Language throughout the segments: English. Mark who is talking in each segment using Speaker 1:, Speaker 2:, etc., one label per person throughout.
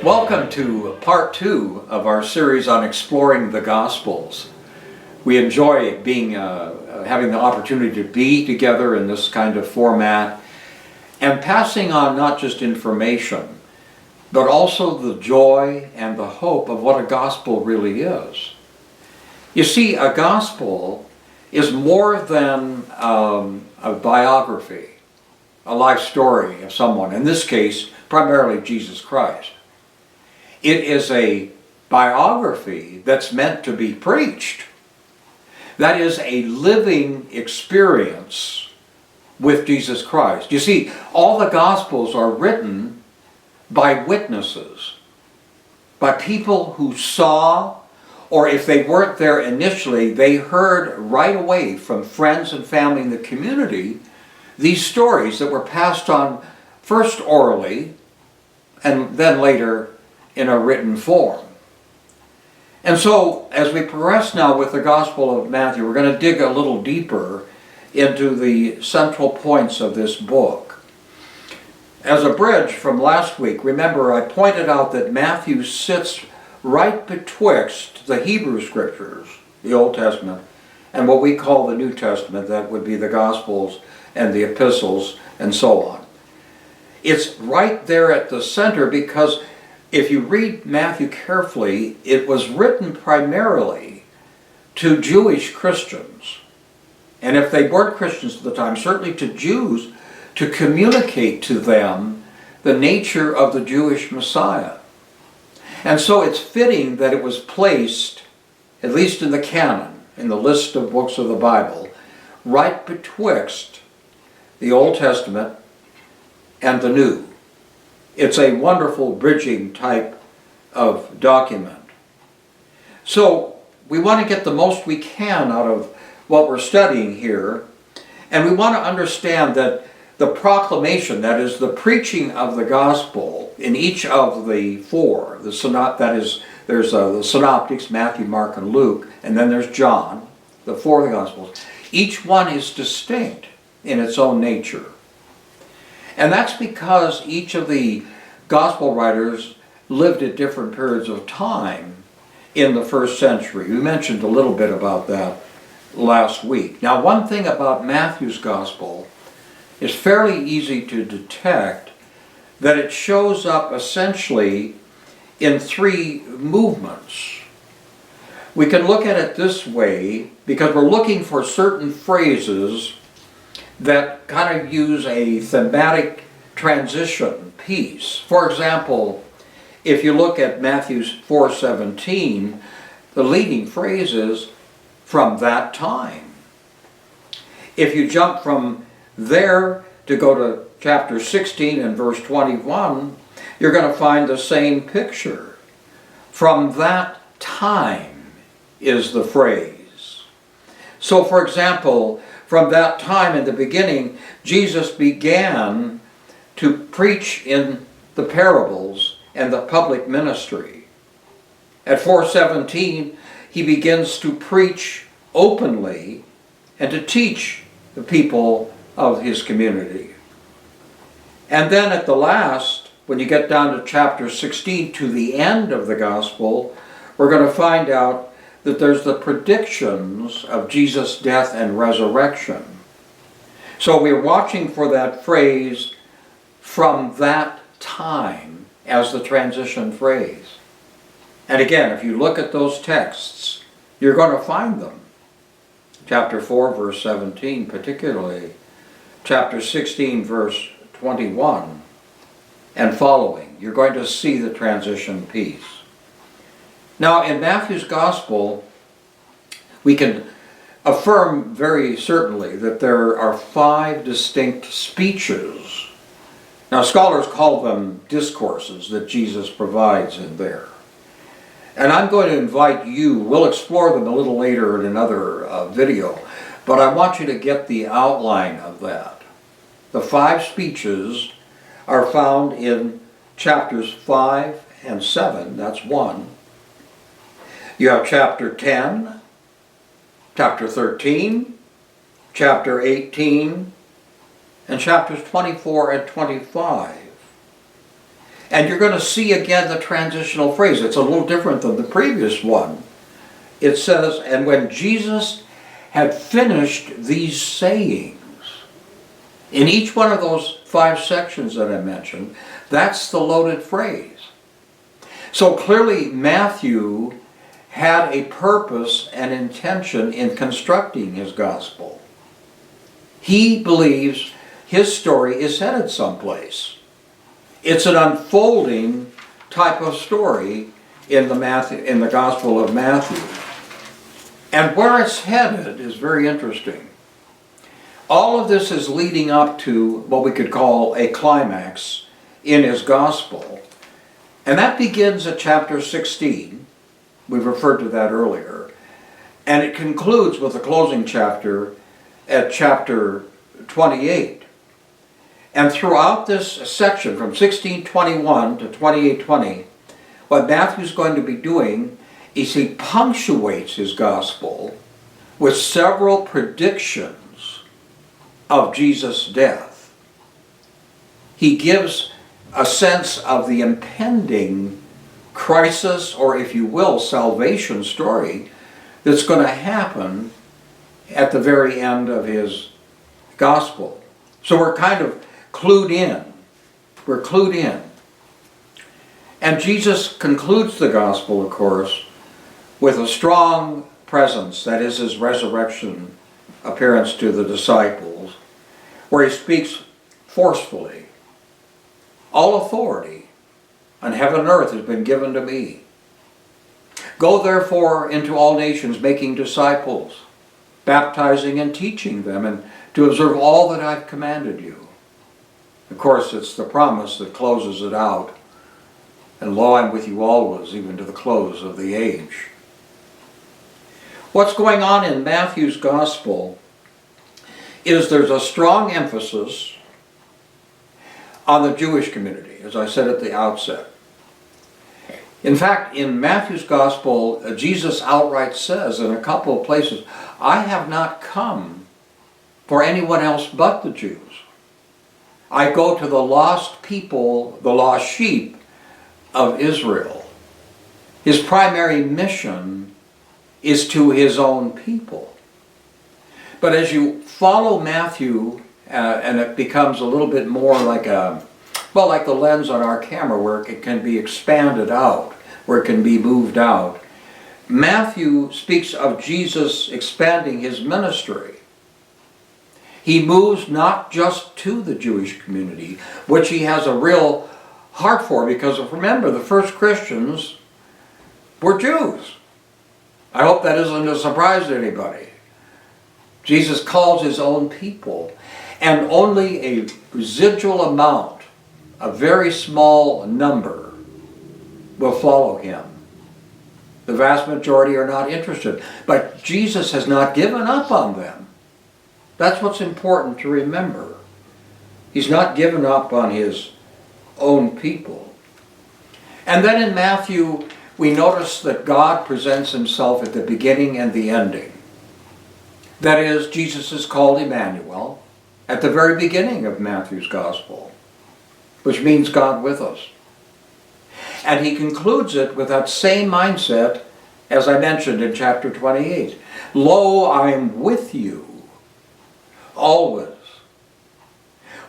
Speaker 1: Welcome to part 2 of our series on exploring the Gospels. We enjoy having the opportunity to be together in this kind of format and passing on not just information, but also the joy and the hope of what a gospel really is. You see, a gospel is more than a biography, a life story of someone, in this case, primarily Jesus Christ. It is a biography that's meant to be preached. That is a living experience with Jesus Christ. You see, all the Gospels are written by witnesses, by people who saw, or if they weren't there initially, they heard right away from friends and family in the community these stories that were passed on first orally and then later in a written form. And so, as we progress now with the Gospel of Matthew, we're going to dig a little deeper into the central points of this book. As a bridge from last week, remember I pointed out that Matthew sits right betwixt the Hebrew Scriptures, the Old Testament, and what we call the New Testament, that would be the Gospels and the Epistles and so on. It's right there at the center because if you read Matthew carefully, it was written primarily to Jewish Christians. And if they weren't Christians at the time, certainly to Jews, to communicate to them the nature of the Jewish Messiah. And so it's fitting that it was placed, at least in the canon, in the list of books of the Bible, right betwixt the Old Testament and the New. It's a wonderful bridging type of document. So we want to get the most we can out of what we're studying here, and we want to understand that the proclamation, that is the preaching of the gospel in each of the four, there's the synoptics, Matthew, Mark, and Luke, and then there's John, the four of the gospels. Each one is distinct in its own nature. And that's because each of the gospel writers lived at different periods of time in the first century. We mentioned a little bit about that last week. Now, one thing about Matthew's gospel is fairly easy to detect, that it shows up essentially in three movements. We can look at it this way because we're looking for certain phrases that kind of use a thematic transition piece. For example, if you look at Matthew 4:17, the leading phrase is, "from that time." If you jump from there to go to chapter 16 and verse 21, you're going to find the same picture. "From that time" is the phrase. So, for example, from that time in the beginning, Jesus began to preach in the parables and the public ministry. At 4:17, he begins to preach openly and to teach the people of his community. And then at the last, when you get down to chapter 16, to the end of the gospel, we're going to find out that there's the predictions of Jesus' death and resurrection. So we're watching for that phrase, "from that time," as the transition phrase. And again, if you look at those texts, you're going to find them. Chapter 4, verse 17 particularly, chapter 16, verse 21, and following. You're going to see the transition piece. Now, in Matthew's Gospel, we can affirm very certainly that there are 5 distinct speeches. Now, scholars call them discourses that Jesus provides in there. And I'm going to invite you, we'll explore them a little later in another video, but I want you to get the outline of that. The 5 speeches are found in chapters 5 and 7, that's 1. You have chapter 10, chapter 13, chapter 18, and chapters 24 and 25. And you're going to see again the transitional phrase. It's a little different than the previous one. It says, and when Jesus had finished these sayings, in each one of those 5 sections that I mentioned, that's the loaded phrase. So clearly Matthew had a purpose and intention in constructing his gospel. He believes his story is headed someplace. It's an unfolding type of story in the Gospel of Matthew. And where it's headed is very interesting. All of this is leading up to what we could call a climax in his gospel. And that begins at chapter 16. We've referred to that earlier. And it concludes with the closing chapter at chapter 28. And throughout this section, from 16:21 to 28:20, what Matthew's going to be doing is he punctuates his gospel with several predictions of Jesus' death. He gives a sense of the impending crisis, or if you will, salvation story that's going to happen at the very end of his gospel. So we're kind of clued in. We're clued in. And Jesus concludes the gospel, of course, with a strong presence, that is his resurrection appearance to the disciples, where he speaks forcefully. All authority on heaven and earth has been given to me. Go therefore into all nations, making disciples, baptizing and teaching them, and to observe all that I've commanded you. Of course, it's the promise that closes it out. And lo, I'm with you always, even to the close of the age. What's going on in Matthew's gospel is there's a strong emphasis on the Jewish community, as I said at the outset. In fact, in Matthew's gospel, Jesus outright says in a couple of places, I have not come for anyone else but the Jews. I go to the lost people, the lost sheep of Israel. His primary mission is to his own people. But as you follow Matthew, and it becomes a little bit more like like the lens on our camera, where it can be expanded out, where it can be moved out. Matthew speaks of Jesus expanding his ministry. He moves not just to the Jewish community, which he has a real heart for, because remember, the first Christians were Jews. I hope that isn't a surprise to anybody. Jesus calls his own people, and only a residual amount, a very small number, will follow him. The vast majority are not interested, but Jesus has not given up on them. That's what's important to remember. He's not given up on his own people. And then in Matthew, we notice that God presents himself at the beginning and the ending. That is, Jesus is called Emmanuel at the very beginning of Matthew's gospel, which means God with us. And he concludes it with that same mindset as I mentioned in chapter 28. Lo, I am with you always.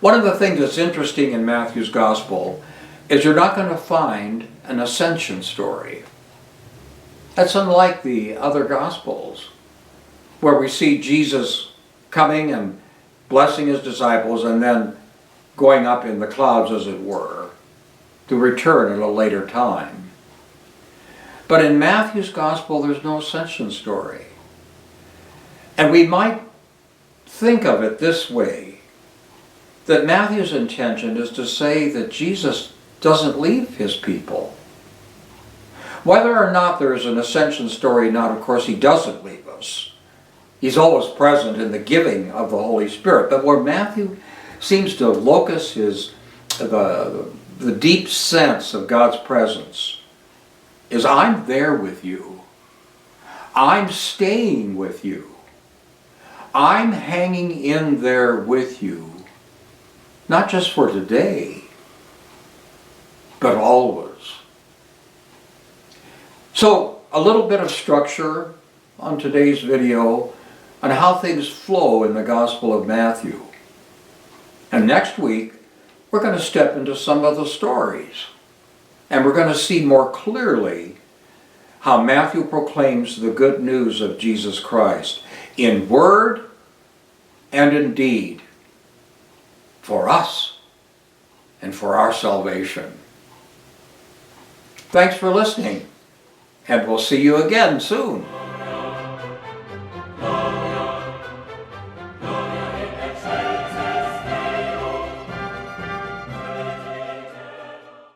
Speaker 1: One of the things that's interesting in Matthew's gospel is you're not going to find an ascension story. That's unlike the other gospels, where we see Jesus coming and blessing his disciples and then going up in the clouds, as it were, to return at a later time. But in Matthew's gospel, there's no ascension story. And we might think of it this way, that Matthew's intention is to say that Jesus doesn't leave his people. Whether or not there is an ascension story, not, of course, he doesn't leave us. He's always present in the giving of the Holy Spirit. But where Matthew seems to locus the deep sense of God's presence is, I'm there with you. I'm staying with you. I'm hanging in there with you, not just for today, but always. So, a little bit of structure on today's video on how things flow in the Gospel of Matthew. And next week, we're going to step into some of the stories. And we're going to see more clearly how Matthew proclaims the good news of Jesus Christ in word and in deed for us and for our salvation. Thanks for listening, and we'll see you again soon.